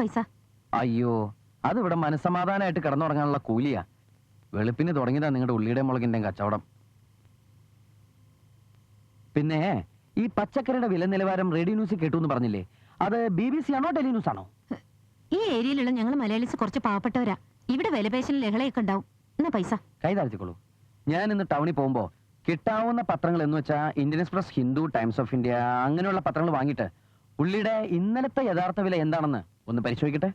പൈസ. അയ്യോ, അത് ഇവിടെ മനസ്സമാധാനമായിട്ട് കിടന്നുറങ്ങാനുള്ള കൂലിയാ. വെളുപ്പിന് തുടങ്ങിയതാ നിങ്ങളുടെ ഉള്ളിയുടെ മുളകിന്റെയും കച്ചവടം. പിന്നെ ഈ പച്ചക്കറിയുടെ വില നിലവാരം റേഡിയോ ന്യൂസിൽ കേട്ടു എന്ന് പറഞ്ഞില്ലേ, അത് BBC ആണോ ടെലിന്യൂസ് ആണോ? ഈ ഏരിയയിലുള്ള ഞങ്ങൾ മലയാളീസ് കുറച്ച് പാവപ്പെട്ടവരാ. ഇവിടെ വിലപേശലിൽ ലഹളയൊക്കെ ഉണ്ടാവും. എന്നാ പൈസ കൈ താഴ്ത്തിക്കോളൂ. ഞാൻ ഇന്ന് ടൗണിൽ പോകുമ്പോ കിട്ടാവുന്ന പത്രങ്ങൾ എന്ന് വെച്ചാൽ Indian express, Hindu, times of India അങ്ങനെയുള്ള പത്രങ്ങൾ വാങ്ങിയിട്ട് ഉള്ളിയുടെ ഇന്നലത്തെ യഥാർത്ഥ വില എന്താണെന്ന് ഒന്ന് പരിശോധിക്കട്ടെ.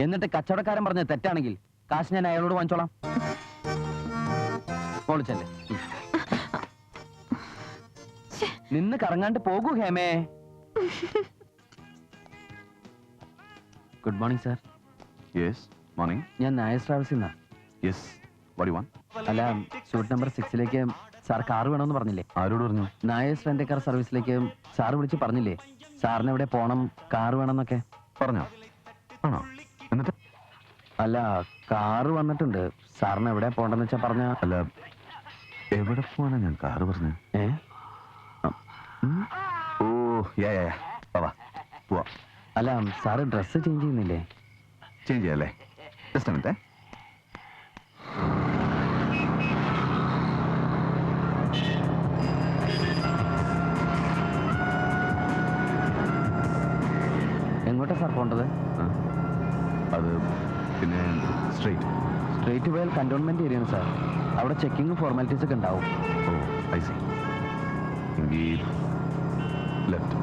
എന്നിട്ട് കച്ചവടക്കാരൻ പറഞ്ഞത് തെറ്റാണെങ്കിൽ കാശ് ഞാൻ അയാളോട് വാങ്ങിച്ചോളാം. പൊളിച്ചല്ലേ, നിന്ന് കറങ്ങാണ്ട് പോകൂ ഹേമേ. Good morning sir. Yes morning. ഞാൻ നായസ് ട്രാവൽസിൽ നിന്നാ. Yes, what you want? അല്ല, സ്യൂട്ട് നമ്പർ 6 സാർ കാർ വേണമെന്ന് പറഞ്ഞില്ലേ? ആരോട് പറഞ്ഞു? നായസ് റെന്റ് കാർ സർവീസിലേക്ക് സാർ വിളിച്ച് പറഞ്ഞില്ലേ സാറിന് എവിടെ പോണം, കാർ വേണമെന്നൊക്കെ? പറഞ്ഞോ? ആണോ? എന്നിട്ട്? അല്ല, കാറ് വന്നിട്ടുണ്ട്. സാറിന് എവിടെ പോണ്ടെന്ന് വെച്ചാ പറഞ്ഞ. അല്ല, എവിടെ പോവാനാ ഞാൻ കാറ് പറഞ്ഞു? ഓ വാ പോവാ. അല്ല, സാറ് ഡ്രസ്സ് ചേഞ്ച് ചെയ്യുന്നില്ലേ? ചേഞ്ച് ചെയ്യാല്ലേ? Just minute. എങ്ങോട്ടാ സാർ പോണ്ടത്? അത് പിന്നെ സ്ട്രേറ്റ് പോയാൽ കന്റോൺമെന്റ് ഏരിയയാണ് സാർ. അവിടെ ചെക്കിങ്ങും ഫോർമാലിറ്റീസ് ഒക്കെ ഉണ്ടാവും. ഓ ഐ സി. എങ്കിൽ ലെഫ്റ്റ്.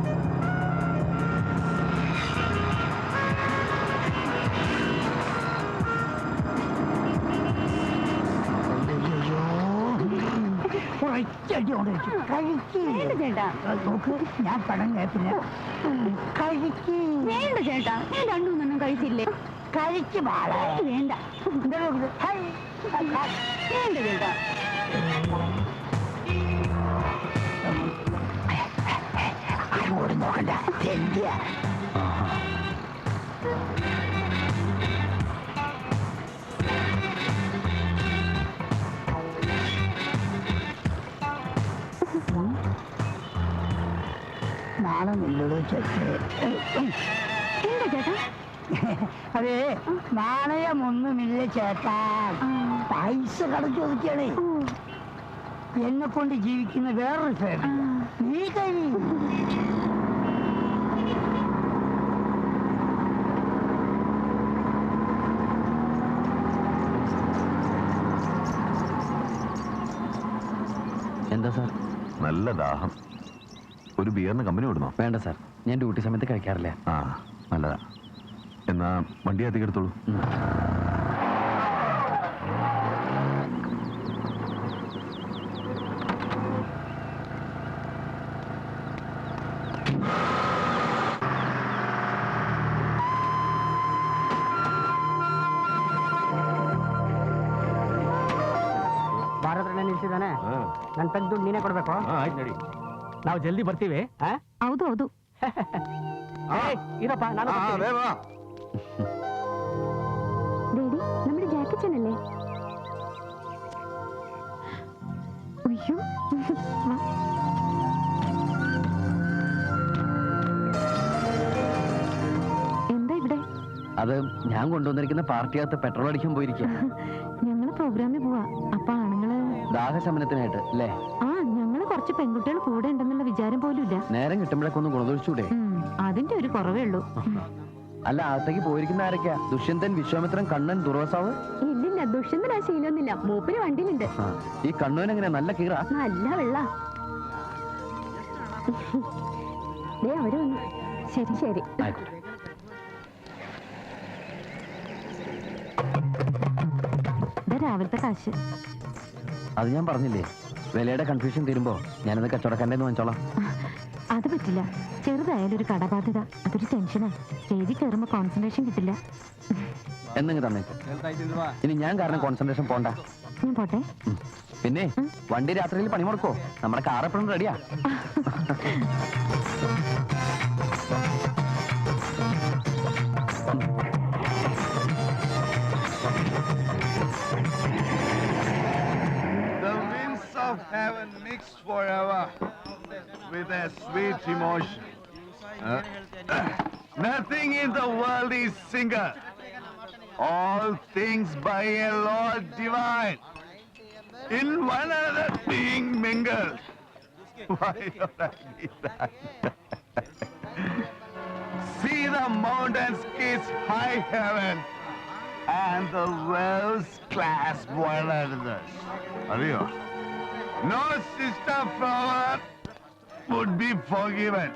നോക്ക്, ഞാൻ പണം കേട്ടില്ല. വേണ്ട ചേട്ടാ, ഞാൻ രണ്ടൂന്നൊന്നും കഴിച്ചില്ലേ. കഴിക്ക് പാടാ. വേണ്ട വേണ്ട ചേട്ടാ. അങ്ങോട്ട് നോക്കണ്ട, തെണ്ടിയ. നാളെ നിന്നോട് അതെ, നാണയമൊന്നുമില്ല ചേട്ടാ. പൈസ കടച്ചു ഒതുക്കിയാണേ. എന്നെ കൊണ്ട് ജീവിക്കുന്ന വേറൊരു ഫാമിലി. നീ കഴിയും. എന്താ സാർ? നല്ല ദാഹം. ഒരു ബിയറിന് കമ്പനി വിടുന്നോ? വേണ്ട സാർ, ഞാൻ ഡ്യൂട്ടി സമയത്ത് കഴിക്കാറില്ല. ആ, നല്ലതാ. എന്നാ വണ്ടി അധികം എടുത്തോളൂ. ಭಾರತ ನಿಲ್ಸಿದಾನೆ. ನನ್ ತೆಗ್ದು ನೀನೇ ಕೊಡ್ಬೇಕು. ನಾವು ಜಲ್ದಿ ಬರ್ತೀವಿ. ಹೌದು ಹೌದು. ಇರಪ್ಪ, ನಾನು ഡേഡി, നമ്മുടെ ജാക്കച്ചനല്ലേ? അയ്യോ, എന്താ ഇവിടെ? അത് ഞാൻ കൊണ്ടുവന്നിരിക്കുന്ന പാർട്ടിയകത്ത് പെട്രോൾ അടിക്കാൻ പോയിരിക്കുക. ഞങ്ങള് പ്രോഗ്രാമിന് പോവാ. അപ്പൊ ആണുങ്ങള് ദാഹശമനത്തിനായിട്ട് അല്ലേ? ആ, ഞങ്ങള് കുറച്ച് പെൺകുട്ടികൾ കൂടെ ഉണ്ടെന്നുള്ള വിചാരം പോലും ഇല്ല. നേരം കിട്ടുമ്പോഴേക്കൊന്ന് ഗുണദോഷിച്ചൂടെ? അതിന്റെ ഒരു കുറവേ ഉള്ളൂ. അല്ല, അകത്തേക്ക് പോയിരിക്കുന്ന ആരൊക്കെയാ? ദുഷ്യന്തൻ, വിശ്വാമിത്രൻ, കണ്ണൻ, ദുർവാസാവ്? ഇല്ലില്ല, ദുഷ്യന്തൻ ആ ശീലമൊന്നുമില്ല. മൂപ്പര് വണ്ടിയിലുണ്ട്. ഈ കണ്ണൂൻ എങ്ങനെയാ? നല്ല കീറ? നല്ല വെള്ള. അവര് വന്നു. ശരി ശരി. രാവിലത്തെ കാശ്. അത് ഞാൻ പറഞ്ഞില്ലേ, വിലയുടെ കൺഫ്യൂഷൻ തീരുമ്പോ ഞാനത് കച്ചവടക്കാരൻ്റെ വാങ്ങിച്ചോളാം. അത് പറ്റില്ല. ചെറുതായാലും ഒരു കടബാധ്യത, അതൊരു ടെൻഷനാ. സ്റ്റേജിൽ കയറുമ്പോ കോൺസെൻട്രേഷൻ കിട്ടില്ല. എന്തെങ്കിലും തന്നേക്ക്. ഇനി ഞാൻ കാരണം കോൺസെൻട്രേഷൻ പോണ്ട. ഞാൻ പോട്ടെ. പിന്നെ വണ്ടി രാത്രിയിൽ പണി മുടക്കോ? നമ്മുടെ കാർ എപ്പോഴും റെഡിയാ. Of heaven mixed forever with a sweet emotion. Nothing in the world is single. All things by a Lord divine. In one another being mingled. Why don't I be that? See the mountains kiss high heaven and the waves clasp one another. Ariyo? No sister flower would be forgiven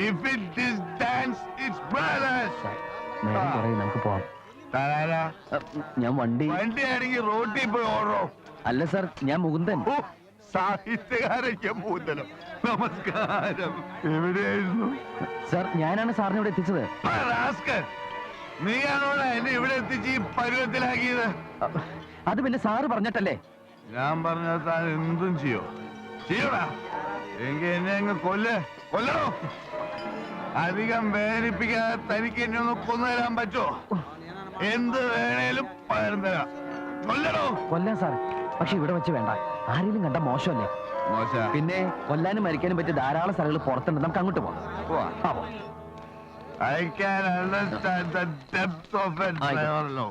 if it disdains its brothers. നേരം കുറേ നമുക്ക് പോവാം. താരാ, ഞാൻ വണ്ടി വണ്ടിയാണെങ്കിൽ റോട്ടിൽ പോയി ഓടോ. അല്ല സാർ, ഞാൻ മുകുന്ദൻ. ഓ, സാഹിത്യകാരയ്ക്ക് മൂതലം. നമസ്കാരം. എവിടെയായിരുന്നു? സാർ, ഞാനാണ് സാറിനെ ഇവിടെ എത്തിച്ചത്. റാസ്കൽ, നീയാണോടാ എന്നെ ഇവിടെ എത്തിച്ച് ഈ പരുവത്തിലാക്കിയത്? അത് പിന്നെ സാറ് പറഞ്ഞിട്ടല്ലേ? ഞാൻ പറഞ്ഞാൽ താൻ എന്തും ചെയ്യൂടാ. എങ്കിൽ എന്നെ അങ്ങ് കൊല്ലണോ? അധികം വേദനിപ്പിക്കാതെ തനിക്ക് എന്നെ ഒന്ന് കൊന്നുതരാൻ പറ്റുമോ? എന്ത് വേണേലും പകരം തരാം. കൊല്ലണോ? കൊല്ലാൻ സാർ, പക്ഷെ ഇവിടെ വെച്ച് വേണ്ട. ആരെങ്കിലും കണ്ട മോശമല്ലേ? പിന്നെ കൊല്ലാനും മരിക്കാനും പറ്റിയ ധാരാളം സ്ഥലങ്ങൾ പുറത്തുണ്ട്. നമുക്ക് അങ്ങോട്ട് പോവാം. I can understand the depth of it, Sayonlo.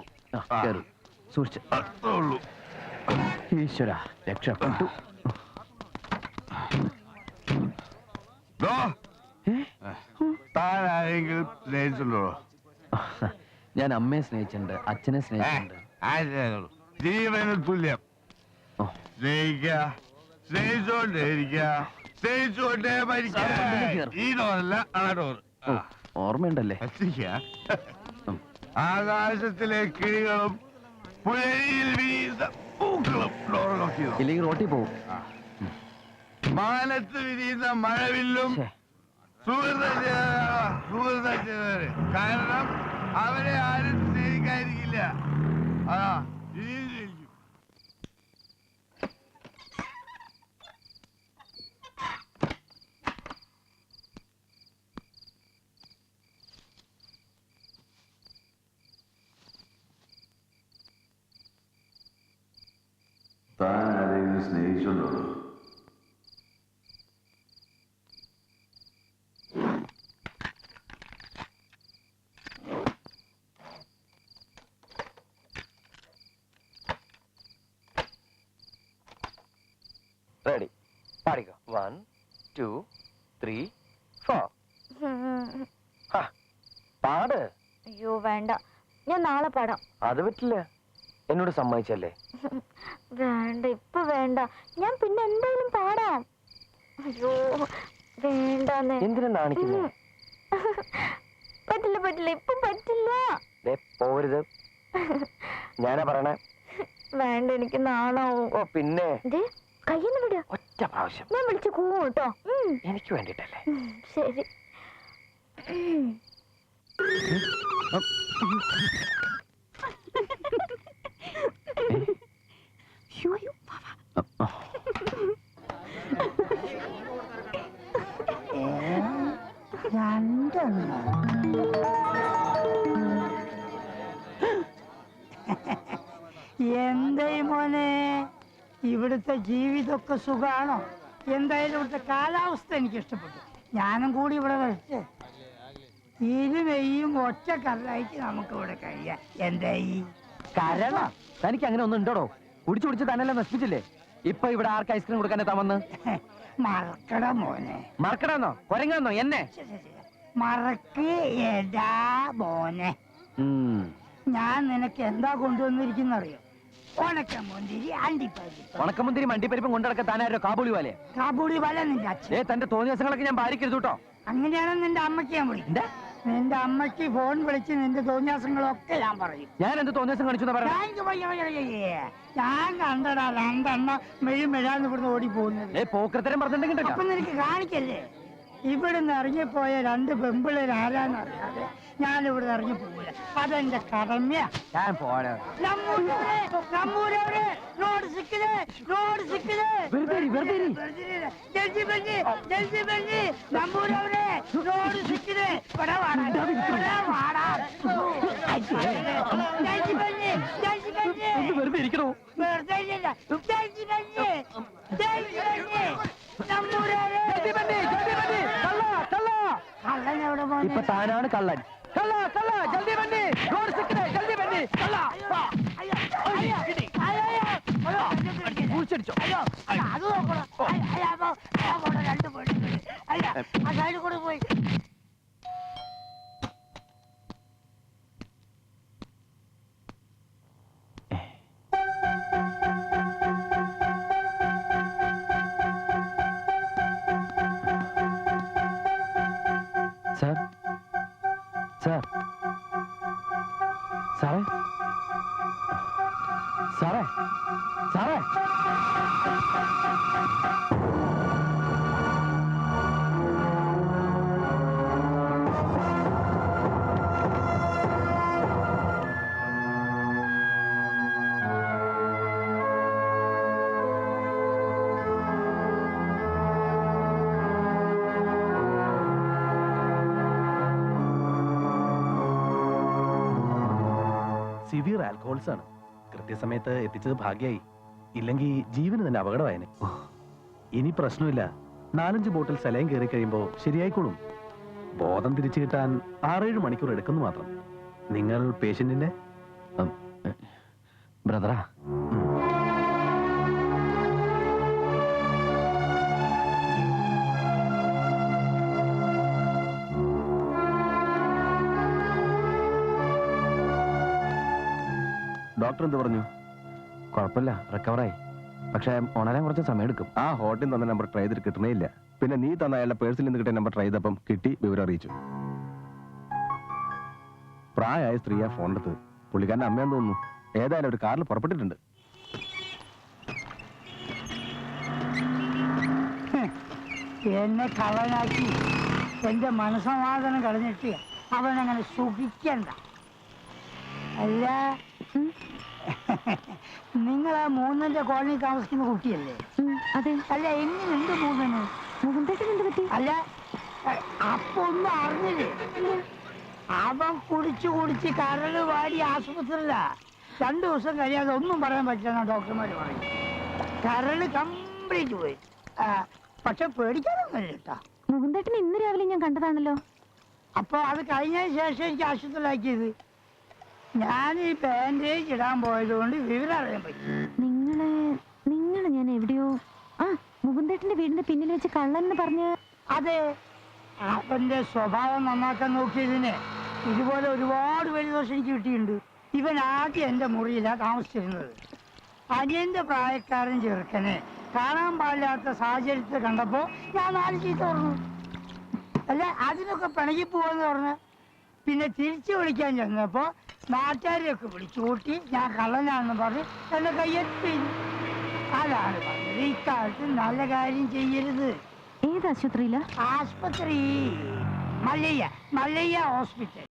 സൂക്ഷിച്ച്. ഈശ്വര രക്ഷപ്പെട്ടു. താൻ ആരെങ്കിലും സ്നേഹിച്ചുള്ളൂ? ഞാൻ അമ്മയെ സ്നേഹിച്ചിട്ടുണ്ട്, അച്ഛനെ സ്നേഹിച്ചിട്ടുണ്ട്. ജീവന് തുല്യം. സ്നേഹിച്ചോണ്ടേ മരിക്കുക. ഈ ഡോറല്ല ആ ഡോർ. ഓർമ്മയുണ്ടല്ലേ? ആകാശത്തിലെ കിളികളും പുഴയിൽ വിരിയുന്ന പൂക്കളും ഡോർ നോക്കിയത്. ഇല്ലെങ്കിൽ റോട്ടിൽ പോവും. മാനത്ത് വിരിയുന്ന മഴവില്ലും സുഹൃതരെ. കാരണം അവരെ ആരും സ്നേഹിക്കാതിരിക്കില്ല. താൻ ആരെങ്കിലും സ്നേഹിച്ചുണ്ടോ? റെഡി, പാടിക്കോ. 1 2 3 4. പാട്. അയ്യോ വേണ്ട, ഞാൻ നാളെ പാടാം. അത് പറ്റില്ല, എന്നോട് സമ്മതിച്ചല്ലേ? വേണ്ട, ഇപ്പൊ വേണ്ട, ഞാൻ പിന്നെ എന്തായാലും പാടാം. അയ്യോ വേണ്ടെന്ന്. എന്തിനാ നാണിക്കുന്നു? പറ്റില്ല പറ്റില്ല, ഇപ്പൊ പറ്റില്ല. പോരുത്, ഞാനാ പറയണേ. വേണ്ട, എനിക്ക് നാണാവും. ഓ പിന്നെ കയ്യെന്ന് വിടുക. ഒറ്റ പ്രാവശ്യം ഞാൻ വിളിച്ചു കൂവും കേട്ടോ. എനിക്ക് വേണ്ടിട്ടല്ലേ? ശരി. എന്തായി മോനെ, ഇവിടുത്തെ ജീവിതമൊക്കെ സുഖാണോ? എന്തായാലും ഇവിടുത്തെ കാലാവസ്ഥ എനിക്ക് ഇഷ്ടപ്പെട്ടു. ഞാനും കൂടി ഇവിടെ വരച്ച് ഇരുവയും ഒറ്റ കല്ലായിട്ട് നമുക്ക് ഇവിടെ കഴിയാം. എന്തായി കരള? തനിക്ക് അങ്ങനെ ഒന്നും ഉണ്ടോടോ? കുടിച്ചു കുടിച്ച് തന്നെല്ലാം നശിപ്പിച്ചില്ലേ? ഇപ്പൊ ഇവിടെ ആർക്ക് ഐസ്ക്രീം കൊടുക്കാൻ എത്താമെന്ന്? മറക്കട മോനെ. മറക്കടാന്നോ കൊരങ്ങാന്നോ എന്നെ? മറക്ക് എടാ മോനെ. ഞാൻ നിനക്ക് എന്താ കൊണ്ടുവന്നിരിക്കുന്നറിയോ? ഉണക്കമുന്തിരി, അണ്ടിപ്പരിപ്പ്. ഉണക്കമുന്തിരി മണ്ടിപ്പരിപ്പും കൊണ്ടിടക്കാൻ താനാരോ കാബൂളി വാലേ? കാബൂളി വല നിന്റെ അച്ഛൻ. തന്റെ തോന്നിയ ദിവസങ്ങളൊക്കെ ഞാൻ ഭാര്യക്കരുത് കേട്ടോ. അങ്ങനെയാണ് നിന്റെ അമ്മയ്ക്ക് ഞാൻ വിളിക്കും. നിന്റെ അമ്മയ്ക്ക് ഫോൺ വിളിച്ച് നിന്റെ തോന്നിയാസങ്ങളൊക്കെ ഞാൻ പറയും. ഞാൻ എന്ത് തോന്നിയാസം കാണിച്ചു? ഞാൻ കണ്ടടാ രണ്ടെണ്ണം മെഴുമെഴാന്ന് ഇവിടുന്ന് ഓടി പോകുന്നത്. പോക്കരത്തരം പറഞ്ഞിട്ടുണ്ടെങ്കിൽ അപ്പൊ നിനക്ക് കാണിക്കല്ലേ? ഇവിടുന്ന് ഇറങ്ങിപ്പോയ 2 പെമ്പിള്ളേർ ആരാന്നറിയാതെ ഞാൻ ഇവിടുന്ന് ഇറങ്ങി പോകില്ല. അതെന്റെ കടമയാ. ഞാൻ പോരാ. വെറുതെ ഇരിക്കണോ? കള്ളൻ എവിടെ പോയി? ഇപ്പൊ താനാണ് കള്ളൻ. കള്ള കള്ള ജൽദി വണ്ടി, റോഡ് സിക്കനെ ജൽദി വണ്ടി, കള്ള വാ. കുഴിച്ചടിച്ചോ. അത് നോക്കണം. രണ്ട് പെണ്ണുങ്ങൾ ആ സൈഡിൽ കൂടെ പോയി. സാർ സാർ സാറേ സാറേ സാറേ സിവിയർ ആൽക്കഹോൾസ് ആണ്. കൃത്യസമയത്ത് എത്തിച്ചത് ഭാഗ്യമായി, ഇല്ലെങ്കിൽ ജീവന് തന്നെ അപകടമായേനെ. ഇനി പ്രശ്നമില്ല, 4-5 ബോട്ടിൽ സലൈൻ കയറി കഴിയുമ്പോൾ ശരിയായിക്കോളും. ബോധം തിരിച്ചു കിട്ടാൻ 6-7 മണിക്കൂർ എടുക്കുന്നു മാത്രം. നിങ്ങൾ പേഷ്യന്റിന്റെ ബ്രദറാ. ഡോക്ടർ എന്ത് പറഞ്ഞു? കുഴപ്പമില്ല, റിക്കവറായി. പക്ഷെ ഉണരാൻ കുറച്ച് സമയം എടുക്കും. ആ ഹോട്ടലിൽ തന്ന നമ്പർ ട്രൈ ചെയ്തിട്ട് കിട്ടണേ ഇല്ല. പിന്നെ നീ തന്ന അയാളുടെ പേഴ്സിൽ നിന്ന് കിട്ടിയ നമ്പർ ട്രൈ ചെയ്തപ്പം കിട്ടി, വിവരം അറിയിച്ചു. പ്രായമായ സ്ത്രീയാ ഫോണെടുത്ത്. പുള്ളിക്കാരൻ്റെ അമ്മയെന്ന് തോന്നുന്നു. ഏതായാലും ഒരു കാറിൽ പുറപ്പെട്ടിട്ടുണ്ട്. എന്നെ കള്ളനാക്കി എന്റെ മനസ്സമാധാനം കളഞ്ഞിട്ട് അവനങ്ങനെ സുഖിക്കണ്ട. അല്ല, നിങ്ങൾ ആ മൂന്നിന്റെ കോളനി താമസിക്കുന്ന കുട്ടിയല്ലേ? അതെ. അല്ല, എങ്ങനെയുണ്ട് മൂന്നിന്? മുകുന്ദേട്ടൻ എന്ത് പറ്റി? അല്ല, അപ്പൊ ഒന്നും അറിഞ്ഞില്ലേ? അവൻ കുടിച്ച് കരള് വാടി ആശുപത്രിയില്ല. 2 ദിവസം കഴിയാതെ ഒന്നും പറയാൻ പറ്റില്ല, ഡോക്ടർമാര് പറയും. കരള് കംപ്ലീറ്റ് പോയി. പക്ഷെ പേടിക്കാനൊന്നുമില്ല കേട്ടാ. മുകുന്ദേട്ടൻ ഇന്ന് രാവിലെ ഞാൻ കണ്ടതാണല്ലോ. അപ്പൊ അത് കഴിഞ്ഞതിന് ശേഷം എനിക്ക് ആശുപത്രിയിലാക്കിയത്. ഞാൻ ഈ ബാൻഡേജ് ഇടാൻ പോയത് കൊണ്ട് വിവരം അറിയാൻ പറ്റി. നിങ്ങളെ ഞാൻ എവിടെയോ മുകുന്ദേട്ടന്റെ വീടിന്റെ പിന്നിൽ വെച്ച് കള്ളെന്ന് പറഞ്ഞ്. അതെ, അവന്റെ സ്വഭാവം നന്നാക്കാൻ നോക്കിയതിന് ഇതുപോലെ ഒരുപാട് വലിയ എനിക്ക് കിട്ടിയിട്ടുണ്ട്. ഇവൻ ആദ്യം എന്റെ മുറിയിലാണ് താമസിച്ചിരുന്നത്. അനിയന്റെ പ്രായക്കാരൻ ചെറുക്കനെ കാണാൻ പാടില്ലാത്ത സാഹചര്യത്തിൽ കണ്ടപ്പോ ഞാൻ 4 ചീത്ത പറഞ്ഞു. അല്ല, അതിനൊക്കെ പിണങ്ങി പോവാന്ന് പറഞ്ഞ് പിന്നെ തിരിച്ചു വിളിക്കാൻ ചെന്നപ്പോ നാട്ടുകാരെയൊക്കെ വിളിച്ചു കൂട്ടി ഞാൻ കള്ളനാണെന്ന് പറഞ്ഞ് എന്നെ കയ്യെത്തി. അതാണ് പറഞ്ഞത്, ഇക്കാലത്ത് നല്ല കാര്യം ചെയ്യരുത്. ഏത് ആശുപത്രിയിലാ? ആശുപത്രി മല്ലയ്യ ഹോസ്പിറ്റൽ.